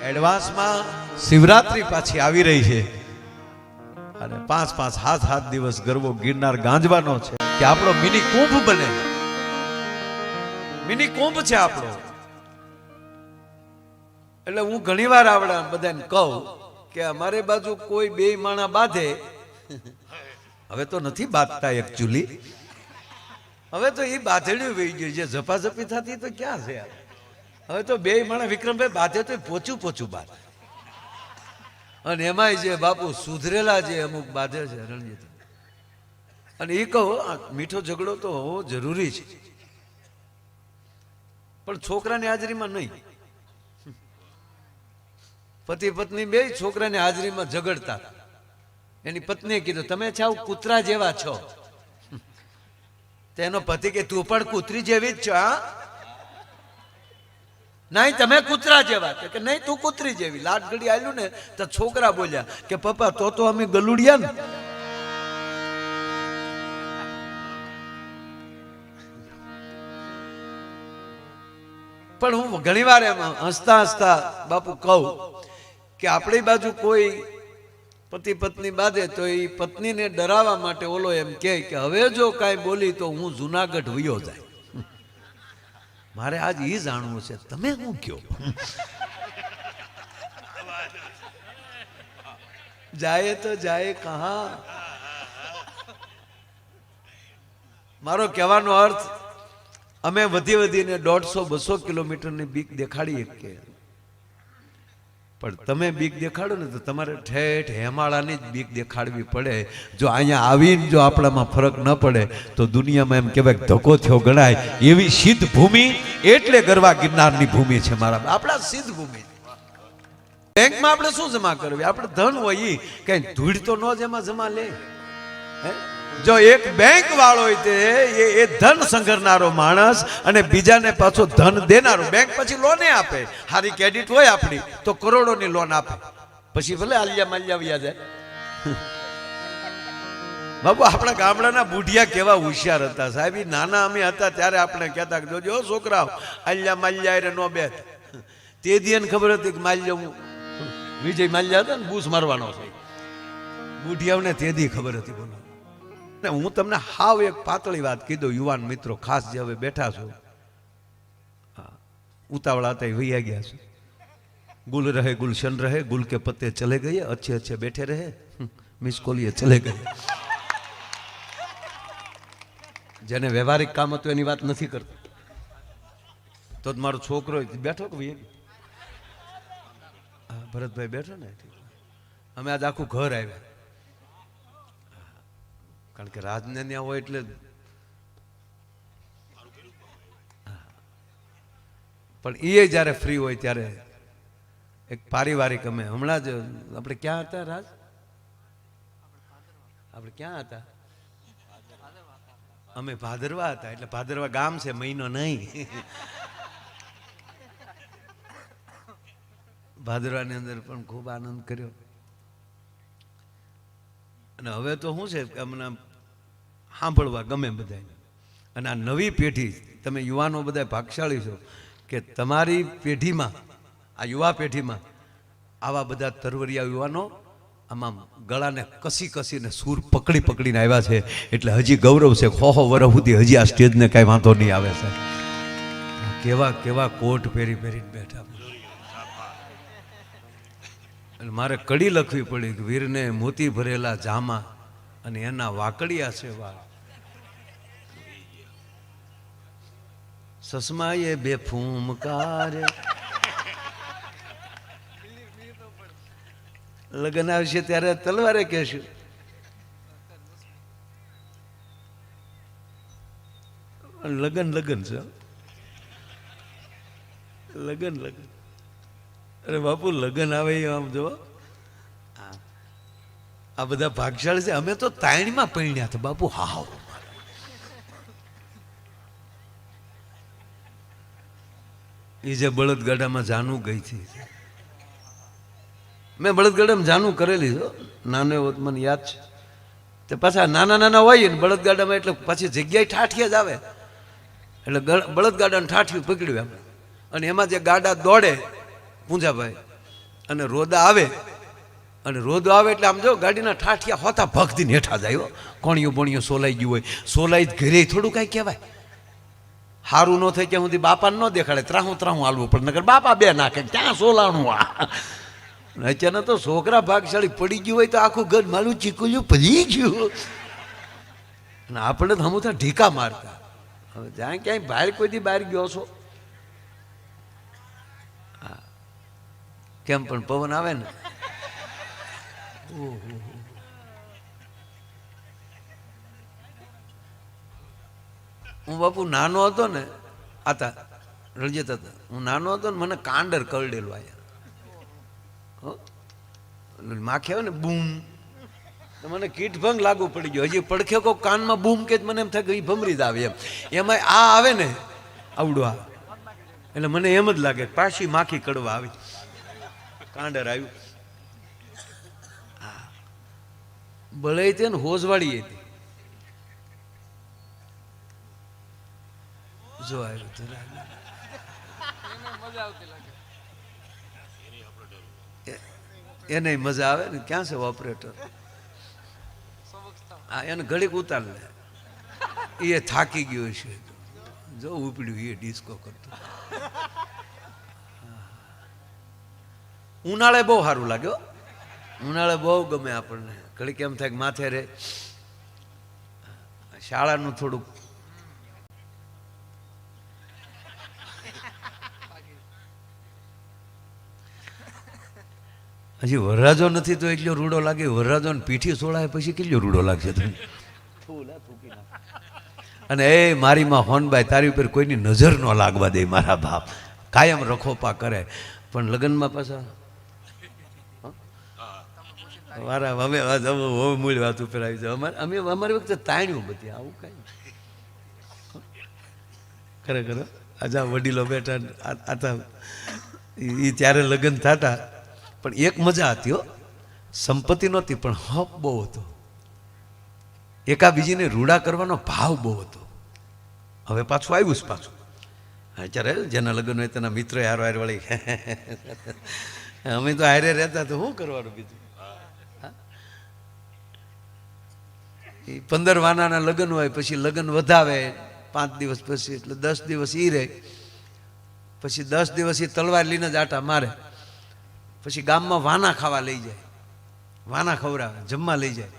એડવાન્સમાં શિવરાત્રી પાછી આવી રહી છે અને 5-5 દિવસ ગરબો ગિરનાર ગાંજવાનો છે કે આપણો મિની કુંભ બને. મિની કુંભ છે આપણો. એટલે હું ઘણીવાર આવડા બધાને કહું કે અમારી બાજુ કોઈ બે માણા બાંધે, હવે તો નથી બાંધતા એકચ્યુઅલી, હવે તો એ બાંધેડ્યું વહી ગયું છે. ઝપાઝપી થતી તો ક્યાં છે યાર. હવે તો બે માણા વિક્રમભાઈ બાંધે તો પોચું બાંધે. અને એમાંય જે બાપુ સુધરેલા જે અમુક બાંધે છે રણજીત, અને એ કહો મીઠો ઝઘડો તો હોવો જરૂરી છે, પણ છોકરાની હાજરીમાં નહીં. પતિ પત્ની બે છોકરાની હાજરીમાં ઝઘડતા. એની પત્નીએ કીધું તમે છાવ કૂતરા જેવા છો. તેનો પતિ કે તું પણ કૂતરી જેવી જ છો. હા નહીં તમે કૂતરા જેવા, કે નહીં તું કૂતરી જેવી. લાટ ઘડી આલ્યું ને તો છોકરા બોલ્યા કે પપ્પા તો અમે ગલુડિયા ને. પણ હું ઘણી વાર એમાં હસતા હસતા બાપુ કહું કે આપણી બાજુ કોઈ પતિ પત્ની બાંધે તો એ પત્નીને ડરાવવા માટે ઓલો એમ કહે કે હવે જો કાંઈ બોલી તો હું જુનાગઢ વયો જાય. મારે આજ એ જાણવું છે તમે શું કહો. જાય તો જાય કહા. મારો કહેવાનો અર્થ અમે વધીને 150-200 કિલોમીટરની બીક દેખાડીએ કે, પણ તમે બીક દેખાડો ને તો તમારે ઠેઠ હેમાળાની જ બીક દેખાડવી પડે. જો અહીંયા આવીને જો આપણામાં ફરક ન પડે તો દુનિયામાં એમ કહેવાય ધક્કો થયો ગણાય. એવી સિદ્ધ ભૂમિ એટલે ગરવા ગિરનારની ભૂમિ છે મારા. આપણા સિદ્ધ ભૂમિ. બેંકમાં આપણે શું જમા કરવી? આપણે ધન હોય કઈ ધૂળ તો ન જ એમાં જમા લે. જો એક બેંક વાળો હોય તે એ ધન સંઘરનારો માણસ અને બીજાને પાછો ધન દેનારો. બેંક પછી લોન આપે, સારી ક્રેડિટ હોય આપણી તો કરોડોની લોન આપે, પછી ભલે આલિયા માલિયા વ્યા જાય. બાબુ આપણા ગામડાના બુઢિયા કેવા હોશિયાર હતા સાહેબ. નાના અમે હતા ત્યારે આપણે કહેતા કે જોજો છોકરાઓ આલિયા માલિયા રે નો બેઠ. તે દિયાને ખબર હતી કે માલિયા વિજય માલિયા હતા ને બૂસ મારવાનો છે. બુઢિયાઓને તે દી ખબર હતી. બોલો ને હું તમને હાવ એક પાતળી વાત કીધું યુવાન મિત્રો ખાસ જે હવે બેઠા છો, ઉતાવળા હતા વૈયા ગયા છે. ગુલ રહે ગુલશન રહે, ગુલ કે પત્તે ચલે ગયે, अच्छे अच्छे बैठे रहे, मिस कोलिए चले गए. જેને વ્યવહારિક કામ હતું એની વાત નથી કરતો. તો મારો છોકરો બેઠો કે ભાઈ ભરતભાઈ બેઠો ને, અમે આજ આખું ઘર આવ્યા. કારણ કે રાજને ત્યાં હોય એટલે. પણ એ જયારે ફ્રી હોય ત્યારે એક પારિવારિક અમે હમણાં જ આપણે ક્યાં હતા રાજ? આપણે ક્યાં હતા? અમે ભાદરવા હતા. એટલે ભાદરવા ગામ છે, મહિનો નહીં. ભાદરવાની અંદર પણ ખૂબ આનંદ કર્યો. અને હવે તો શું છે કે અમને સાંભળવા ગમે બધાને. અને આ નવી પેઢી, તમે યુવાનો બધા ભાગશાળી છો કે તમારી પેઢીમાં, આ યુવા પેઢીમાં આવા બધા તરવરિયા યુવાનો આમાં ગળાને કસીને સૂર પકડીને આવ્યા છે. એટલે હજી ગૌરવ છે. 100 વર્ષ સુધી હજી આ સ્ટેજને કાંઈ વાંધો નહીં આવે છે. કેવા કોટ પહેરીને બેઠા. અને મારે કડી લખવી પડી કે વીરને મોતી ભરેલા જામા અને એના વાકડિયા છે વાળ. સસમાએ બે ફૂમકાર. લગ્ન આવશે ત્યારે તલવારે કહેશું. લગન છે. લગન. અરે બાપુ લગન આવે આમ જો આ બધા ભાગશાળી છે. અમે તો તાયણીમાં પૈણ્યા હતા બાપુ. હાવ એ જે બળદગાડામાં જાનું ગઈ હતી, મેં બળદગાડામાં જાનું કરેલી છો નાનો હોત મને યાદ છે. તે પાછા નાના હોય ને બળદગાડામાં, એટલે પછી જગ્યાએ ઠાઠિયા જ આવે. એટલે બળદગાડાને ઠાઠિયું પકડ્યું એમ. અને એમાં જે ગાડા દોડે પૂંજાભાઈ અને રોદા આવે, અને રોદો આવે એટલે આમ જો ગાડીના ઠાઠિયા હોતા ભગતીને હેઠા જાય હો. કોણિયું બોણિયું સોલાઈ ગયું હોય, સોલાઈ ઘરે થોડું કાંઈ કહેવાય. સારું ન થાય ત્યાં સુધી બાપાને ન દેખાડે, ત્રાહું હાલવું પડે, નકર બાપા બે નાખે, ક્યાં સોલાણું આ. અત્યારના તો છોકરા ભાગશાળી પડી ગયું હોય તો આખું ઘર મારું ચીકુલ્યું પડી ગયું, અને આપણે તો હમું ઢીકા મારતા. હવે જ્યાં ક્યાંય બહાર કોઈથી બહાર ગયો છો કેમ પણ પવન આવે ને, હું બાપુ નાનો હતો ને, આતા રણજીત હતા, હું નાનો હતો ને મને કાંડર કરડેલું આયા માખે આવે ને બૂમ, તો મને કીટભંગ લાગુ પડી ગયો. હજી પડખે કો કાનમાં બૂમ કે મને એમ થાય કે એ ભમરી જ આવે એમ. એમાં આ આવે ને આવડું આ, એટલે મને એમ જ લાગે પાછી માખી કડવા આવી, કાંડર આવ્યું. હા, બળે તે ને હોજવાળી હતી, જો આવ્યું એને મજા આવે ને. ક્યાં છે ઓપરેટર? હા, એને ઘડીક ઉતાર લે, એ થાકી ગયો છે, જો ઉપડ્યું એ ડિસ્કો કરતો. ઉનાળે બહુ સારું લાગ્યો, ઉનાળે બહુ ગમે આપણને. ઘડીક એમ થાય કે માથે રે. શાળાનું થોડુંક હજી વરરાજો નથી તો એટલો રૂડો લાગે, વરરાજો ને પીઠી સોળાય પછી કેટલો રૂડો લાગશે તમને. અને એ મારી માં હોનબાઈ, તારી ઉપર કોઈની નજર ન લાગવા દે મારા બાપ, કાયમ રખોપા કરે. પણ લગ્નમાં પાછા મારા હવે મૂળ વાત ઉપર આવી જાય. અમે અમારી વખતે તાણ્યું બધી, આવું કાંઈ ખરેખર આજા વડીલો બેઠા આતા એ ત્યારે લગ્ન થતા. પણ એક મજા હતી હો, સંપત્તિ નહોતી પણ હક બહુ હતો, એકાબીજીને રૂડા કરવાનો ભાવ બહુ હતો. હવે પાછું આવ્યું છે પાછું. અત્યારે જેના લગ્ન હોય તેના મિત્ર હારો હાર વળી, અમે તો હારે રહેતા તો શું કરવાનું બીજું. એ 15 વાનાના લગ્ન હોય, પછી લગ્ન વધાવે 5 દિવસ પછી, એટલે 10 દિવસ ઈ રહે, પછી 10 દિવસ એ તલવાર લઈને જ આટા મારે, પછી ગામમાં વાના ખાવા લઈ જાય, વાના ખવડાવે, જમવા લઈ જાય,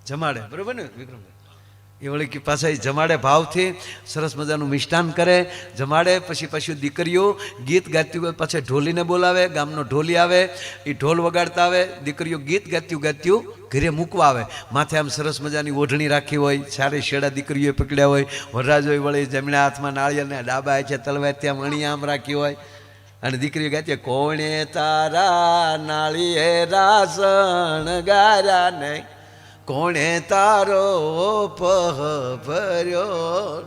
જમાડે. બરોબર ને વિક્રમભાઈ? એ વળી કે પાછા એ જમાડે ભાવથી, સરસ મજાનું મિષ્ટાન કરે, જમાડે. પછી પાછું દીકરીઓ ગીત ગાતી હોય, પાછા ઢોલીને બોલાવે, ગામનો ઢોલી આવે, એ ઢોલ વગાડતા આવે, દીકરીઓ ગીત ગાત્યું ઘરે મૂકવા આવે. માથે આમ સરસ મજાની ઓઢણી રાખી હોય, સારી શેડા દીકરીઓએ પકડ્યા હોય, વરરાજોએ વળી જમણા હાથમાં નાળિયેરને ડાબા છે તલવાર ત્યાં મણી આમ રાખી હોય, અને દીકરીઓ ગાતી કોણે તારા નાળિયેરા શણગાર્યા ને, કોણે તારો પહ ભર્યો.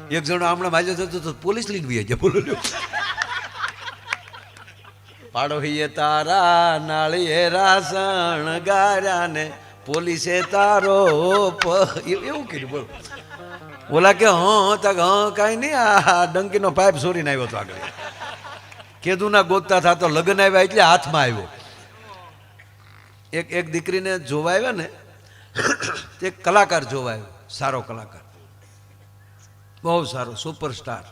એક જણો હમણાં માજો થતો તો પોલીસ લઈને બી જાય, બોલો પાડોહીએ તારા નાળિયેરા શણગાર્યા ને, પોલીસે તારો એવું કીધું. બોલો ઓલા કે તક કાંઈ નહીં, આ ડંકીનો પાઇપ સોરીને આવ્યો હતો આગળ. કેદું ના ગોતતા થતો લગ્ન આવ્યા એટલે હાથમાં આવ્યો. એક દીકરીને જોવા આવ્યા ને, તે કલાકાર જોવા આવ્યો, સારો કલાકાર, બહુ સારો, સુપરસ્ટાર,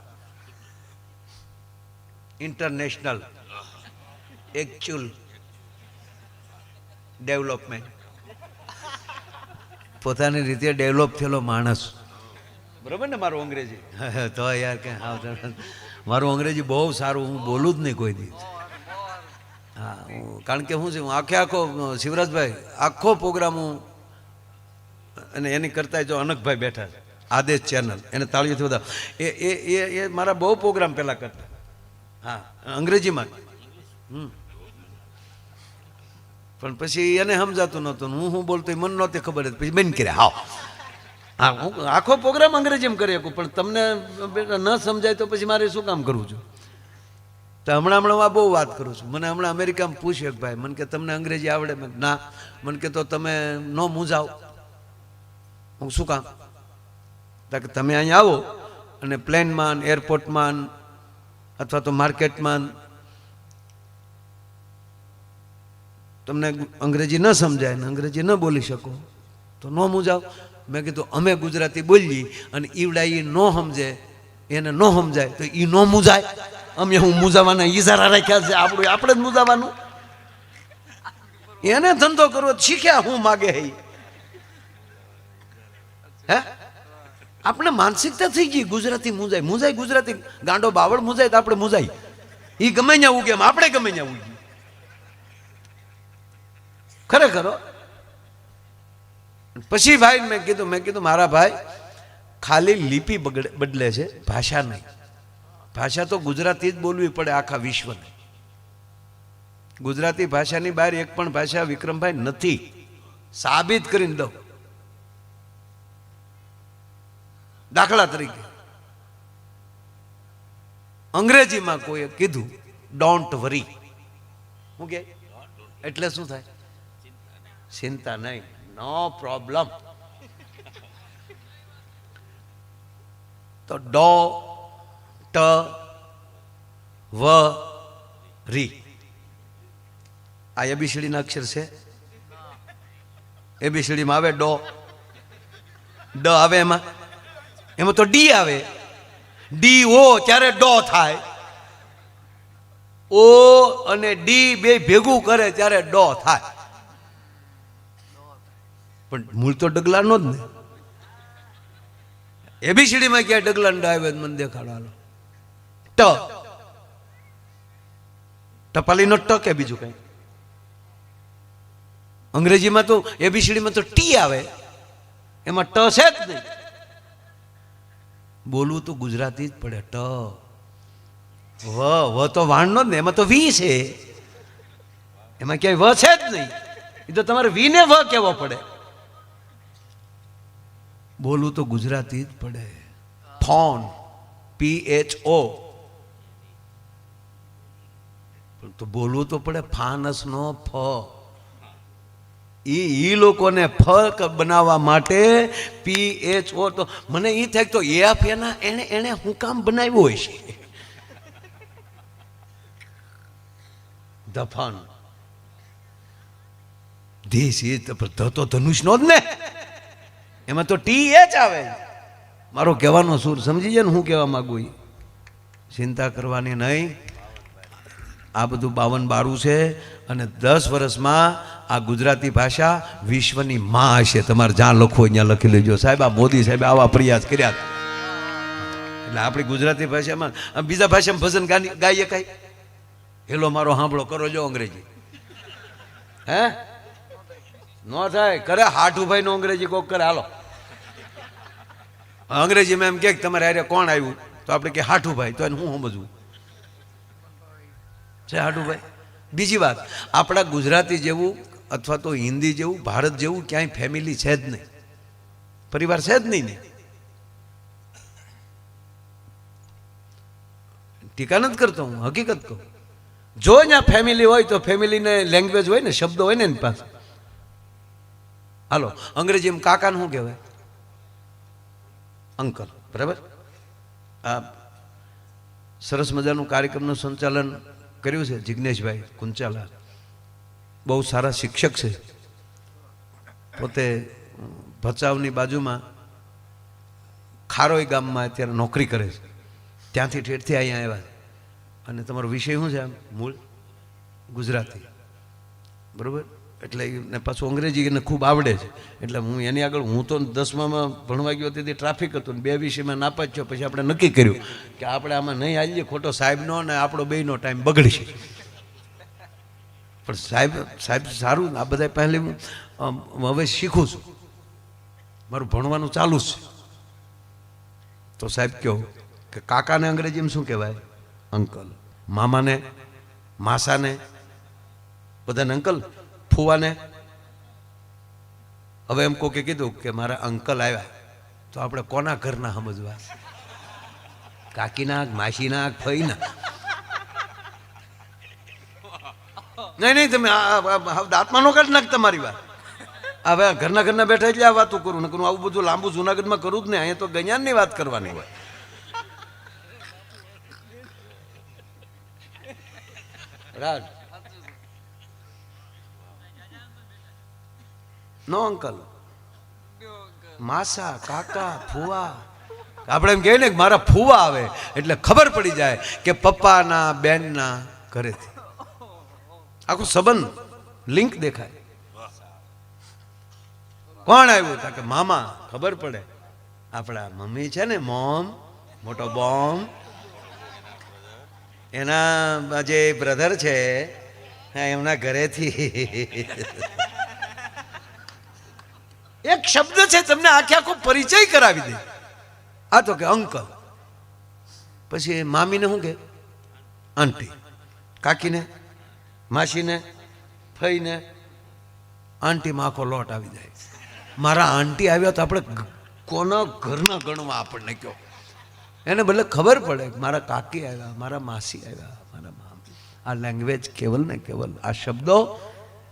ઇન્ટરનેશનલ, એકચ્યુઅલ ડેવલપમેન્ટ, પોતાની રીતે ડેવલપ થયેલો માણસ. બરોબર ને મારું અંગ્રેજી? તો યાર કે મારું અંગ્રેજી બહુ સારું, હું બોલું જ નહીં કોઈ દી. હા, કારણ કે હું છે, હું આખો શિવરાજભાઈ આખો પ્રોગ્રામ હું, અને એની કરતા જો અનકભાઈ બેઠા છે આદેશ ચેનલ, એને તાળીઓથી બધા, એ મારા બહુ પ્રોગ્રામ પહેલાં કરતા. હા, અંગ્રેજીમાં. પણ પછી એને સમજાતું નહોતું, હું બોલતો મને નહોતી ખબર, પછી બેન કર્યા. હા હા, હું આખો પ્રોગ્રામ અંગ્રેજીમાં કરી શકું, પણ તમને ન સમજાય તો પછી મારે શું કામ કરવું છું? તો હમણાં હું બહુ વાત કરું છું. મને હમણાં અમેરિકામાં પૂછ્યું કે ભાઈ, મને કે તમને અંગ્રેજી આવડે? મેં ના. મને કે તો તમે ન મૂંઝાવ. હું શું કામ? કે તમે અહીંયા આવો અને પ્લેનમાં, એરપોર્ટમાં અથવા તો માર્કેટમાં તમને અંગ્રેજી ન સમજાય ને અંગ્રેજી ન બોલી શકો તો ન મૂજાવ. મેં કીધું અમે ગુજરાતી બોલીએ અને ઈવડા એ ન સમજે, એને ન સમજાય તો એ ન મૂજાય. અમે હું મૂજાવાના ઈજારા રાખ્યા છે, આપણે જ મૂજાવાનું. એને ધંધો કરવો શીખ્યા હું માગે હે આપણે માનસિકતા થઈ ગઈ ગુજરાતી મૂજાય મૂજાય, ગુજરાતી ગાંડો બાવળ મૂજાય તો આપણે મૂજાય. એ ગમે ત્યાં ઉગે એમ આપણે ગમે ત્યાં ઉગી. ખરેખર. પછી ભાઈ મેં કીધું મારા ભાઈ ખાલી લિપિ બદલે છે, ભાષા નહીં. ભાષા તો ગુજરાતી જ બોલવી પડે આખા વિશ્વને. ગુજરાતી ભાષાની બહાર એક પણ ભાષા વિક્રમભાઈ નથી. સાબિત કરીને દઉં. દાખલા તરીકે અંગ્રેજીમાં કોઈએ કીધું ડોન્ટ વરી, શું કે એટલે શું થાય? ચિંતા નહીં, નો પ્રોબ્લેમ. તો ડો ટ વ રી આ એબીસીડી ના અક્ષર છે. એબીસીડીમાં આવે ડો, ડ આવે એમાં તો ડી આવે. ડી ઓ ત્યારે ડો થાય. ઓ અને ડી બે ભેગું કરે ત્યારે ડો થાય. પણ મૂળ તો ડગલાનો જ ને. એબીસીડીમાં ક્યાં ડગલા ડ આવે મને દેખાડો હાલો. ટ ટપાલીનો ટ કે બીજું કઈ? અંગ્રેજીમાં તો એબીસીડીમાં તો ટી આવે, એમાં ટ છે જ નહીં. બોલવું તો ગુજરાતી જ પડે. ટ વ તો વાણનો જ ને, એમાં તો વી છે, એમાં ક્યાંય વ છે જ નહીં. એ તો તમારે વી ને વ કહેવો પડે. બોલવું તો ગુજરાતી જ પડે. ફોન PHO તો બોલવું તો પડે. ફાનસ નો ફ. ઈ લોકોને ફ બનાવવા માટે PHO. તો મને એ થાય તો એફ એના એને હું કામ બનાવ્યું હોય છે. દફન ધીસ ઇઝ તો ધનુષ નો જ ને, એમાં તો TH આવે. મારો કહેવાનો સુર સમજી જાય ને હું કહેવા માંગુ. ચિંતા કરવાની નહીં. આ બધું 52 છે અને 10 વર્ષમાં આ ગુજરાતી ભાષા વિશ્વની માં હશે. તમારે જ્યાં લખવું ત્યાં લખી લેજો. સાહેબ આ મોદી સાહેબ આવા પ્રયાસ કર્યા એટલે આપણી ગુજરાતી ભાષામાં બીજા ભાષામાં ભજન ગાઈએ કાંઈ? હેલો મારો સાંભળો કરો જો અંગ્રેજી હે ન થાય. કરે હાઠુભાઈ નો અંગ્રેજી કોક કરે. હાલો અંગ્રેજીમાં એમ કે તમારે અરે કોણ આવ્યું તો આપણે કે હાઠુભાઈ, તો એને હું સમજવું છે હાઠુભાઈ? બીજી વાત, આપણા ગુજરાતી જેવું અથવા તો હિન્દી જેવું ભારત જેવું ક્યાંય ફેમિલી છે જ નહીં, પરિવાર છે જ નહીં ને. ટીકા નથી કરતો હું, હકીકત કહું. જો ત્યાં ફેમિલી હોય તો ફેમિલીને લેંગ્વેજ હોય ને, શબ્દો હોય ને એની પાસે. હાલો અંગ્રેજીમાં કાકાને શું કહેવાય? અંકલ. બરાબર. આ સરસ મજાનું કાર્યક્રમનું સંચાલન કર્યું છે જિગ્નેશભાઈ કુંચાલા. બહુ સારા શિક્ષક છે. પોતે ભચાઉની બાજુમાં ખારોઈ ગામમાં અત્યારે નોકરી કરે છે. ત્યાંથી ઠેઠથી અહીંયા આવ્યા. અને તમારો વિષય શું છે? આમ મૂળ ગુજરાતી. બરાબર. એટલે એને પાછું અંગ્રેજી એને ખૂબ આવડે છે. એટલે હું એની આગળ, હું તો 10માં ભણવા ગયો તેથી ટ્રાફિક હતું ને 2 વિષયમાં નાપાસ થયો. પછી આપણે નક્કી કર્યું કે આપણે આમાં નહીં હાલીએ, ખોટો સાહેબનો અને આપણો બેયનો ટાઈમ બગડશે. પણ સાહેબ સારું. આ બધા પહેલે હું હવે શીખું છું, મારું ભણવાનું ચાલુ છે. તો સાહેબ કહો કે કાકાને અંગ્રેજીમાં શું કહેવાય? અંકલ. મામાને, માસાને, બધાને અંકલ. ફુવાને. હવે એમ કોકે કીધું કે મારા અંકલ આવ્યા તો આપણે કોના ઘરના સમજવા? કાકીના, માસીના, ફઈના? નહીં તમે દાંતમાં નો કાઢી નાખ તમારી વાત. હવે ઘરના બેઠા એટલે આ વાતો કરું ને કરું. આવું બધું લાંબુ જુનાગઢમાં કરું જ ને. અહીંયા તો ગજાનની વાત કરવાની હોય. રાજ નો અંકલ, માસા, કાકા, ફુવા. આપણે એમ કહીએ ને કે મારા ફુવા આવે એટલે ખબર પડી જાય કે પપ્પાના બેનના ઘરેથી આખો સંબંધ લિંક દેખાય. કોણ આવ્યું તા કે મામા, ખબર પડે આપણા મમ્મી છે ને, મોમ, મોટો બોમ, એના જે બ્રધર છે એમના ઘરેથી. એક શબ્દ છે તમને આખે આખો પરિચય કરાવી દે. આ તો કે અંકલ, પછી મામીને શું કે આંટી, કાકીને, માસીને, ફઈને, આંટીમાં આખો લોટ આવી જાય. મારા આંટી આવ્યા તો આપણે કોના ઘરના ગણવા આપણને કહો. એને ભલે ખબર પડે કે મારા કાકી આવ્યા, મારા માસી આવ્યા, મારા મામી. આ લેંગ્વેજ કેવલ ને કેવલ આ શબ્દો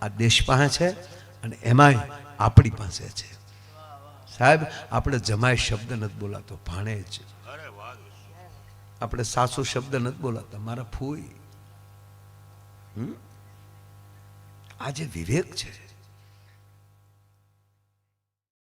આ દેશ પાસે છે અને એમાંય આપણી પાસે છે. સાહેબ, આપણે જમાય શબ્દ નથી બોલાતો, ભાણેજ. આપણે સાસુ શબ્દ નથી બોલાતા, મારા ફૂઈ. આ જે વિવેક છે